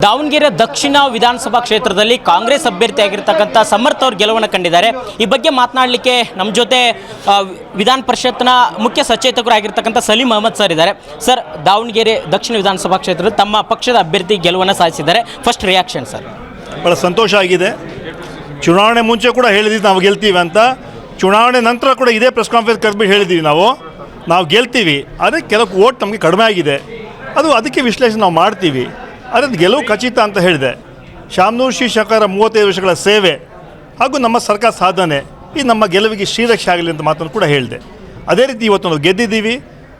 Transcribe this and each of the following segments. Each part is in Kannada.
ದಾವಣಗೆರೆ ದಕ್ಷಿಣ ವಿಧಾನಸಭಾ ಕ್ಷೇತ್ರದಲ್ಲಿ ಕಾಂಗ್ರೆಸ್ ಅಭ್ಯರ್ಥಿಯಾಗಿರ್ತಕ್ಕಂಥ ಸಮರ್ಥ ಅವರು ಗೆಲುವನ್ನು ಕಂಡಿದ್ದಾರೆ. ಈ ಬಗ್ಗೆ ಮಾತನಾಡಲಿಕ್ಕೆ ನಮ್ಮ ಜೊತೆ ವಿಧಾನ ಪರಿಷತ್ನ ಮುಖ್ಯ ಸಚೇತಕರು ಆಗಿರ್ತಕ್ಕಂಥ ಸಲೀಂ ಅಹಮದ್ ಸರ್ ಇದ್ದಾರೆ. ಸರ್, ದಾವಣಗೆರೆ ದಕ್ಷಿಣ ವಿಧಾನಸಭಾ ಕ್ಷೇತ್ರದ ತಮ್ಮ ಪಕ್ಷದ ಅಭ್ಯರ್ಥಿ ಗೆಲುವನ್ನು ಸಾಧಿಸಿದ್ದಾರೆ. First reaction sir? ಭಾಳ ಸಂತೋಷ ಆಗಿದೆ. ಚುನಾವಣೆ ಮುಂಚೆ ಕೂಡ ಹೇಳಿದ್ವಿ ನಾವು ಗೆಲ್ತೀವಿ ಅಂತ. ಚುನಾವಣೆ ನಂತರ ಕೂಡ ಇದೇ ಪ್ರೆಸ್ ಕಾನ್ಫರೆನ್ಸ್ ಕರೆದ್ಬಿಟ್ಟು ಹೇಳಿದ್ದೀವಿ ನಾವು ಗೆಲ್ತೀವಿ. ಆದರೆ ಕೆಲವು ಓಟ್ ನಮಗೆ ಕಡಿಮೆ ಆಗಿದೆ, ಅದಕ್ಕೆ ವಿಶ್ಲೇಷಣೆ ನಾವು ಮಾಡ್ತೀವಿ. ಅದರದ್ದು ಗೆಲುವು ಖಚಿತ ಅಂತ ಹೇಳಿದೆ. ಶಾಮನೂರು ಶಿಕ್ಷಕರ 35 ವರ್ಷಗಳ ಸೇವೆ ಹಾಗೂ ನಮ್ಮ ಸರ್ಕಾರ ಸಾಧನೆ ಈ ನಮ್ಮ ಗೆಲುವಿಗೆ ಶ್ರೀರಕ್ಷೆ ಆಗಲಿ ಅಂತ ಮಾತನ್ನು ಕೂಡ ಹೇಳಿದೆ. ಅದೇ ರೀತಿ ಇವತ್ತು ನಾವು ಗೆದ್ದಿದ್ದೀವಿ.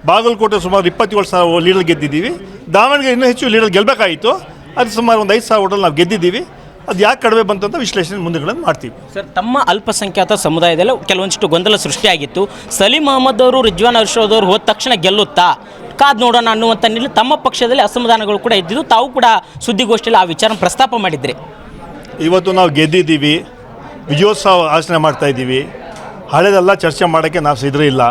ಬಾಗಲಕೋಟೆ ಸುಮಾರು 27,000 ಲೀಡರ್ ಗೆದ್ದಿದ್ದೀವಿ. ದಾವಣಗೆರೆ ಇನ್ನೂ ಹೆಚ್ಚು ಲೀಡರ್ ಗೆಲ್ಲಬೇಕಾಯಿತು. ಅದು ಸುಮಾರು ಒಂದು 5,000 ಓಟಲ್ಲಿ ನಾವು ಗೆದ್ದಿದ್ದೀವಿ. ಅದು ಯಾಕೆ ಕಡಿಮೆ ಬಂತು ಅಂತ ವಿಶ್ಲೇಷಣೆ ಮುಂದೆಗಳನ್ನು ಮಾಡ್ತೀವಿ. ಸರ್, ತಮ್ಮ ಅಲ್ಪಸಂಖ್ಯಾತ ಸಮುದಾಯದಲ್ಲಿ ಕೆಲವೊಂದಿಷ್ಟು ಗೊಂದಲ ಸೃಷ್ಟಿಯಾಗಿತ್ತು. ಸಲೀಂ ಅಹಮದ್ ಅವರು, ರಿಜ್ವಾನ್ ಅರ್ಷದ್ ಅವರು ಹೋದ ತಕ್ಷಣ ಗೆಲ್ಲುತ್ತಾ ಕಾದು ನೋಡೋಣ ಅನ್ನುವಂಥ ನಿಟ್ಟಿನಲ್ಲಿ ತಮ್ಮ ಪಕ್ಷದಲ್ಲಿ ಅಸಮಾಧಾನಗಳು ಕೂಡ ಇದ್ದಿದ್ದು. ತಾವು ಕೂಡ ಸುದ್ದಿಗೋಷ್ಠಿಯಲ್ಲಿ ಆ ವಿಚಾರ ಪ್ರಸ್ತಾಪ ಮಾಡಿದ್ರಿ. ಇವತ್ತು ನಾವು ಗೆದ್ದಿದ್ದೀವಿ, ವಿಜಯೋತ್ಸವ ಆಚರಣೆ ಮಾಡ್ತಾಯಿದ್ದೀವಿ. ಹಳೆದೆಲ್ಲ ಚರ್ಚೆ ಮಾಡೋಕ್ಕೆ ನಾವು ಸಿದ್ಧ ಇಲ್ಲ.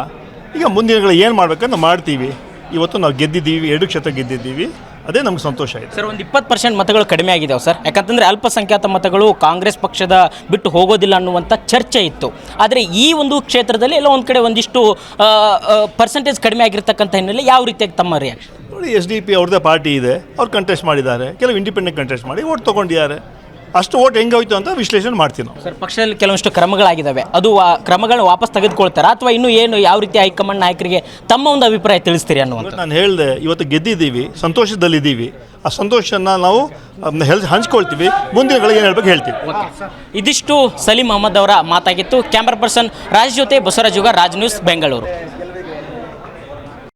ಈಗ ಮುಂದಿನಗಳು ಏನು ಮಾಡಬೇಕಂತ ಮಾಡ್ತೀವಿ. ಇವತ್ತು ನಾವು ಗೆದ್ದಿದ್ದೀವಿ, 2 ಕ್ಷೇತ್ರ ಗೆದ್ದಿದ್ದೀವಿ. ಅದೇ ನಮ್ಗೆ ಸಂತೋಷ ಆಯಿತು. ಸರ್, ಒಂದು 20% ಮತಗಳು ಕಡಿಮೆ ಆಗಿದ್ದಾವೆ ಸರ್. ಯಾಕಂತಂದರೆ ಅಲ್ಪಸಂಖ್ಯಾತ ಮತಗಳು ಕಾಂಗ್ರೆಸ್ ಪಕ್ಷದ ಬಿಟ್ಟು ಹೋಗೋದಿಲ್ಲ ಅನ್ನುವಂಥ ಚರ್ಚೆ ಇತ್ತು. ಆದರೆ ಈ ಒಂದು ಕ್ಷೇತ್ರದಲ್ಲಿ ಎಲ್ಲ ಒಂದು ಕಡೆ ಒಂದಿಷ್ಟು ಪರ್ಸೆಂಟೇಜ್ ಕಡಿಮೆ ಆಗಿರ್ತಕ್ಕಂಥ ಹಿನ್ನೆಲೆ ಯಾವ ರೀತಿಯಾಗಿ ತಮ್ಮ ರಿಯಾಕ್ಷನ್? ನೋಡಿ, SDP ಅವ್ರದ್ದೇ ಪಾರ್ಟಿ ಇದೆ, ಅವ್ರು ಕಂಟೆಸ್ಟ್ ಮಾಡಿದ್ದಾರೆ. ಕೆಲವು ಇಂಡಿಪೆಂಡೆಂಟ್ ಕಂಟೆಸ್ಟ್ ಮಾಡಿ ಓಟ್ ತೊಗೊಂಡಿದ್ದಾರೆ. ಅಷ್ಟು ಓಟ್ ಹೆಂಗಾಯ್ತು ಅಂತ ವಿಶ್ಲೇಷಣೆ ಮಾಡ್ತೀವಿ ನಾವು. ಸರ್, ಪಕ್ಷದಲ್ಲಿ ಕೆಲವೊಂದಿಷ್ಟು ಕ್ರಮಗಳಾಗಿದ್ದಾವೆ, ಅದು ಕ್ರಮಗಳನ್ನ ವಾಪಸ್ ತೆಗೆದುಕೊಳ್ತಾರೆ ಅಥವಾ ಇನ್ನೂ ಏನು ಯಾವ ರೀತಿ ಹೈಕಮಾಂಡ್ ನಾಯಕರಿಗೆ ತಮ್ಮ ಒಂದು ಅಭಿಪ್ರಾಯ ತಿಳಿಸ್ತೀರಿ ಅನ್ನುವಂಥ? ನಾನು ಹೇಳಿದೆ, ಇವತ್ತು ಗೆದ್ದಿದ್ದೀವಿ, ಸಂತೋಷದಲ್ಲಿದ್ದೀವಿ. ಆ ಸಂತೋಷನ ನಾವು ಹಂಚ್ಕೊಳ್ತೀವಿ. ಮುಂದಿನಗಳಿಗೆ ಏನು ಹೇಳ್ಬೇಕು ಹೇಳ್ತೀವಿ. ಇದಿಷ್ಟು ಸಲೀಂ ಅಹಮದ್ ಅವರ ಮಾತಾಗಿತ್ತು. ಕ್ಯಾಮ್ರಾ ಪರ್ಸನ್ ರಾಜ್ ಜೊತೆ ಬಸವರಾಜ್ ಯುಗ, ರಾಜ್ ನ್ಯೂಸ್, ಬೆಂಗಳೂರು.